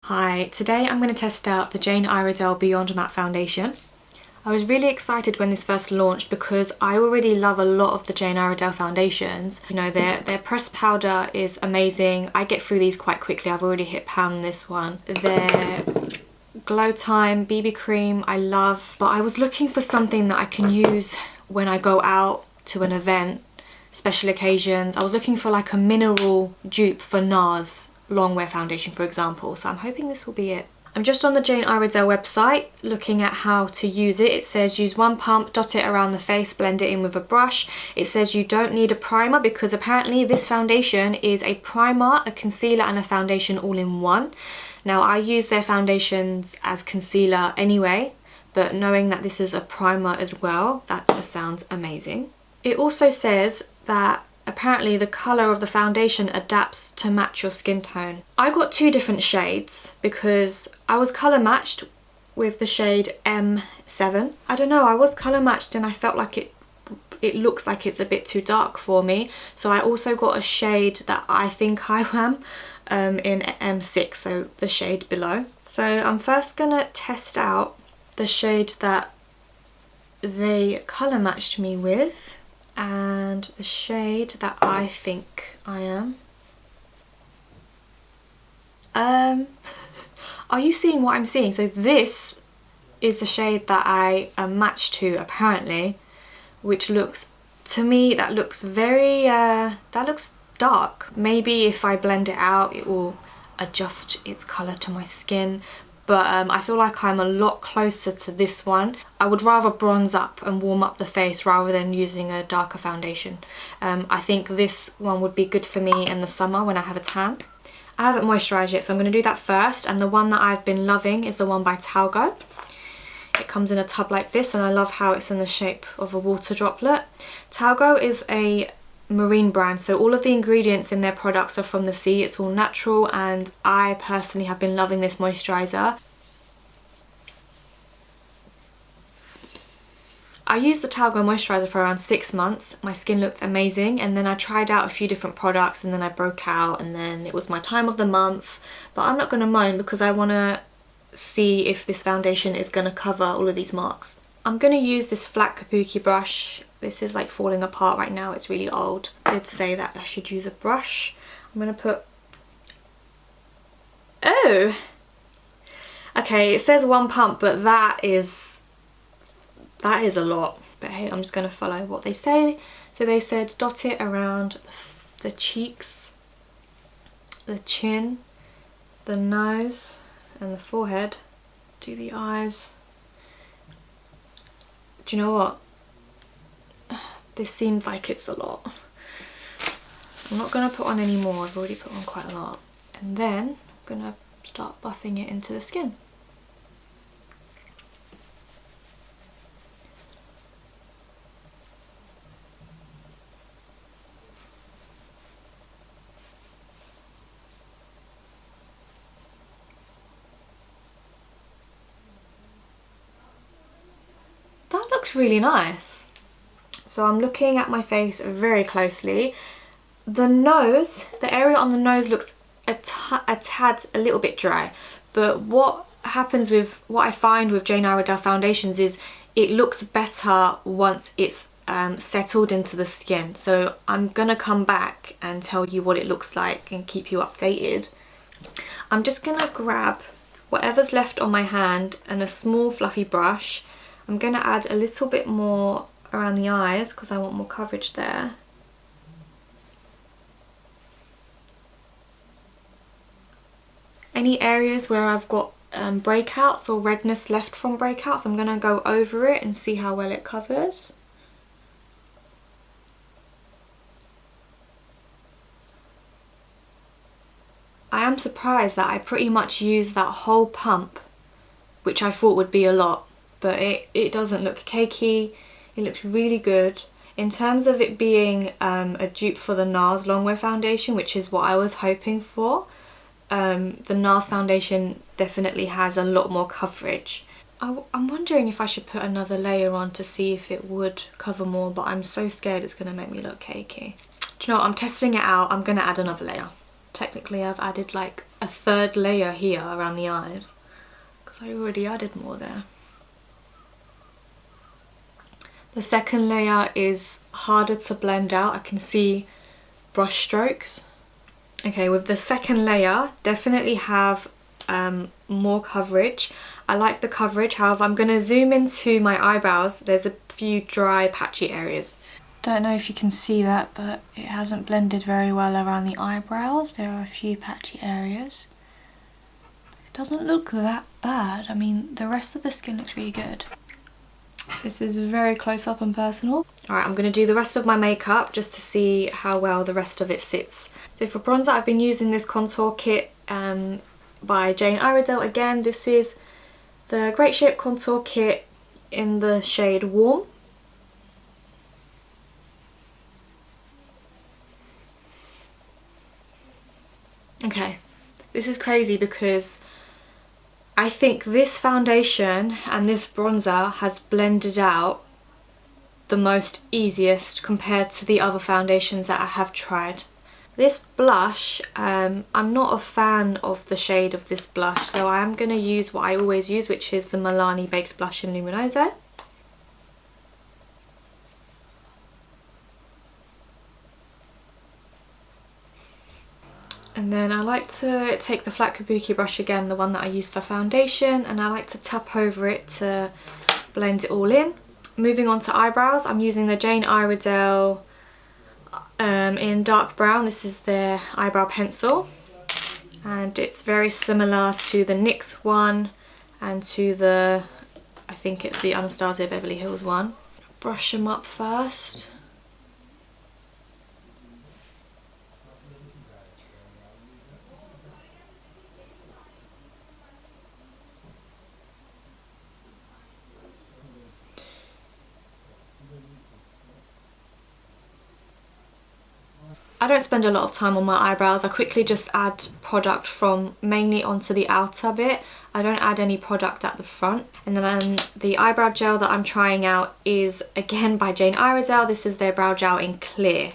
Hi, today I'm going to test out the Jane Iredale Beyond Matte Foundation. I was really excited when this first launched because I already love a lot of the Jane Iredale foundations. You know, their pressed powder is amazing. I get through these quite quickly. I've already hit pan this one. Their Glow Time BB cream I love, but I was looking for something that I can use when I go out to an event, special occasions. I was looking for like a mineral dupe for NARS long-wear foundation, for example, so I'm hoping this will be it. I'm just on the Jane Iredale website looking at how to use it. It says use one pump, dot it around the face, blend it in with a brush. It says you don't need a primer because apparently this foundation is a primer, a concealer and a foundation all in one. Now I use their foundations as concealer anyway, but knowing that this is a primer as well, that just sounds amazing. It also says that apparently the colour of the foundation adapts to match your skin tone. I got two different shades because I was colour matched with the shade M7. I don't know, I was colour matched and I felt like it looks like it's a bit too dark for me. So I also got a shade that I think I am in M6, so the shade below. So I'm first gonna test out the shade that they colour matched me with and the shade that I think I am. Are you seeing what I'm seeing? So this is the shade that I am matched to apparently, which looks, to me, that looks very, that looks dark. Maybe if I blend it out it will adjust its colour to my skin. But I feel like I'm a lot closer to this one. I would rather bronze up and warm up the face rather than using a darker foundation. I think this one would be good for me in the summer when I have a tan. I haven't moisturised yet, so I'm going to do that first. And the one that I've been loving is the one by Talgo. It comes in a tub like this and I love how it's in the shape of a water droplet. Talgo is a marine brand, so all of the ingredients in their products are from the sea. It's all natural and I personally have been loving this moisturiser. I used the Talgo moisturiser for around 6 months. My skin looked amazing and then I tried out a few different products and then I broke out and then it was my time of the month. But I'm not going to moan because I want to see if this foundation is going to cover all of these marks. I'm going to use this flat kabuki brush. This is like falling apart right now, it's really old. I did say that I should use a brush. I'm going to put... Oh! Okay, it says one pump, but that is a lot. But hey, I'm just going to follow what they say. So they said dot it around the cheeks, the chin, the nose and the forehead. Do the eyes. Do you know what? This seems like it's a lot. I'm not going to put on any more, I've already put on quite a lot. And then I'm going to start buffing it into the skin. That looks really nice. So I'm looking at my face very closely. The nose, the area on the nose looks a little bit dry. But what happens with, what I find with Jane Iredale foundations is it looks better once it's settled into the skin. So I'm gonna come back and tell you what it looks like and keep you updated. I'm just gonna grab whatever's left on my hand and a small fluffy brush. I'm gonna add a little bit more around the eyes because I want more coverage there. Any areas where I've got breakouts or redness left from breakouts, I'm going to go over it and see how well it covers. I am surprised that I pretty much used that whole pump, which I thought would be a lot, but it doesn't look cakey. It looks really good. In terms of it being a dupe for the NARS Longwear foundation, which is what I was hoping for, the NARS foundation definitely has a lot more coverage. I'm wondering if I should put another layer on to see if it would cover more, but I'm so scared it's going to make me look cakey. Do you know what? I'm testing it out. I'm going to add another layer technically I've added like a third layer here around the eyes because I already added more there. The second layer is harder to blend out. I can see brush strokes. Okay, with the second layer, definitely have more coverage. I like the coverage, however I'm going to zoom into my eyebrows. There's a few dry patchy areas. Don't know if you can see that, but it hasn't blended very well around the eyebrows. There are a few patchy areas. It doesn't look that bad. I mean, the rest of the skin looks really good. This is very close up and personal. Alright, I'm going to do the rest of my makeup just to see how well the rest of it sits. So for bronzer, I've been using this contour kit by Jane Iredale. Again, this is the Great Shape Contour Kit in the shade Warm. Okay, this is crazy because I think this foundation and this bronzer has blended out the most easiest compared to the other foundations that I have tried. This blush, I'm not a fan of the shade of this blush, so I am going to use what I always use, which is the Milani Baked Blush in Luminoso. And then I like to take the flat kabuki brush again, the one that I used for foundation, and I like to tap over it to blend it all in. Moving on to eyebrows, I'm using the Jane Iredale in dark brown. This is their eyebrow pencil, and it's very similar to the NYX one and to the, I think it's the Anastasia Beverly Hills one. Brush them up first. I don't spend a lot of time on my eyebrows. I quickly just add product from mainly onto the outer bit. I don't add any product at the front. And then the eyebrow gel that I'm trying out is again by Jane Iredale. This is their brow gel in clear.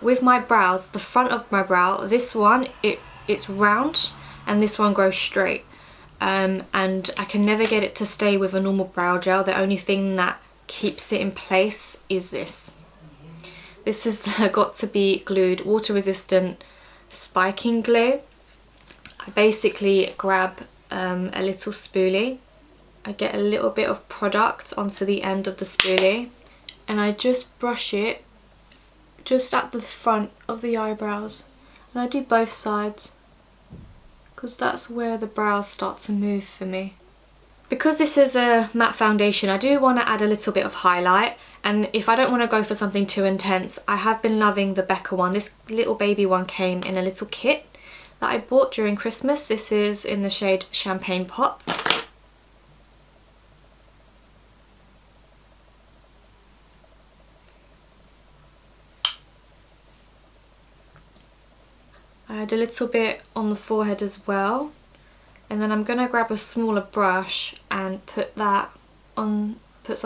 With my brows, the front of my brow, this one, it's round and this one grows straight. And I can never get it to stay with a normal brow gel. The only thing that keeps it in place is this. This is the Got To Be Glued water resistant spiking glue. I basically grab a little spoolie. I get a little bit of product onto the end of the spoolie and I just brush it just at the front of the eyebrows, and I do both sides because that's where the brows start to move for me. Because this is a matte foundation, I do want to add a little bit of highlight, and if I don't want to go for something too intense, I have been loving the Becca one. This little baby one came in a little kit that I bought during Christmas. This is in the shade Champagne Pop. I add a little bit on the forehead as well, and then I'm going to grab a smaller brush and put some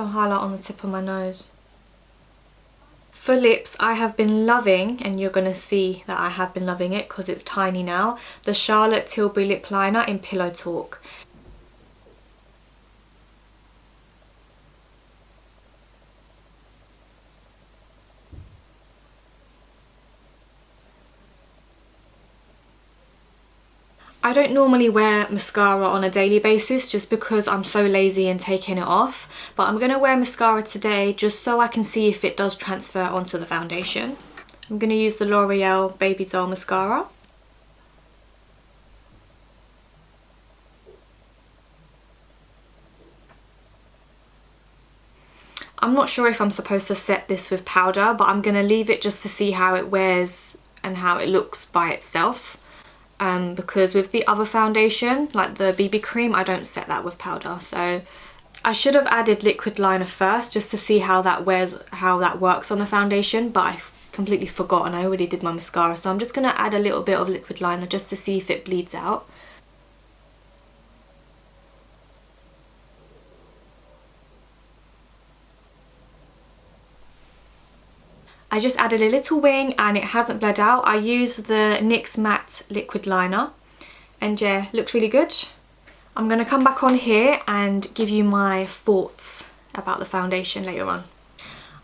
highlight on the tip of my nose. For lips, I have been loving, and you're going to see that I have been loving it because it's tiny now, the Charlotte Tilbury lip liner in Pillow Talk. I don't normally wear mascara on a daily basis just because I'm so lazy in taking it off, but I'm going to wear mascara today just so I can see if it does transfer onto the foundation. I'm going to use the L'Oreal Baby Doll Mascara. I'm not sure if I'm supposed to set this with powder, but I'm going to leave it just to see how it wears and how it looks by itself. Because with the other foundation, like the BB cream, I don't set that with powder. So I should have added liquid liner first just to see how that wears, how that works on the foundation, but I completely forgot and I already did my mascara. So I'm just going to add a little bit of liquid liner just to see if it bleeds out. I just added a little wing and it hasn't bled out. I used the NYX Matte Liquid Liner and yeah, looks really good. I'm going to come back on here and give you my thoughts about the foundation later on.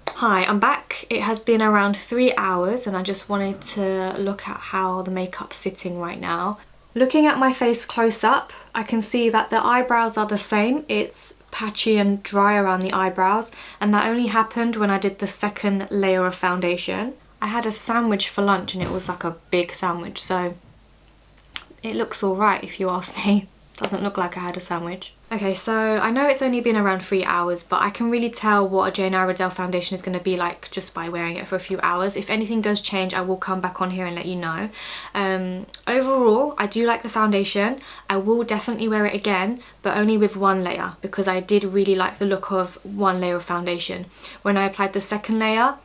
Hi, I'm back. It has been around 3 hours and I just wanted to look at how the makeup's sitting right now. Looking at my face close up, I can see that the eyebrows are the same. It's patchy and dry around the eyebrows, and that only happened when I did the second layer of foundation. I had a sandwich for lunch and it was like a big sandwich, so it looks alright if you ask me. Doesn't look like I had a sandwich. Okay, so I know it's only been around 3 hours, but I can really tell what a Jane Iredale foundation is going to be like just by wearing it for a few hours. If anything does change, I will come back on here and let you know. Overall, I do like the foundation. I will definitely wear it again, but only with one layer, because I did really like the look of one layer of foundation. When I applied the second layer,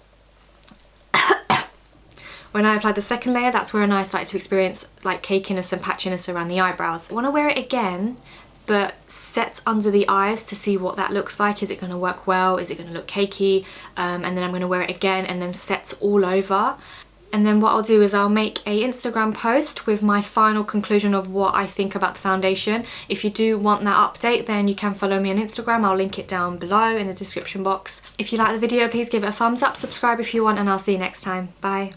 that's when I started to experience like cakiness and patchiness around the eyebrows. I want to wear it again, but set under the eyes to see what that looks like. Is it going to work well? Is it going to look cakey? And then I'm going to wear it again and then set all over. And then what I'll do is I'll make a Instagram post with my final conclusion of what I think about the foundation. If you do want that update, then you can follow me on Instagram. I'll link it down below in the description box. If you like the video, please give it a thumbs up, subscribe if you want, and I'll see you next time. Bye.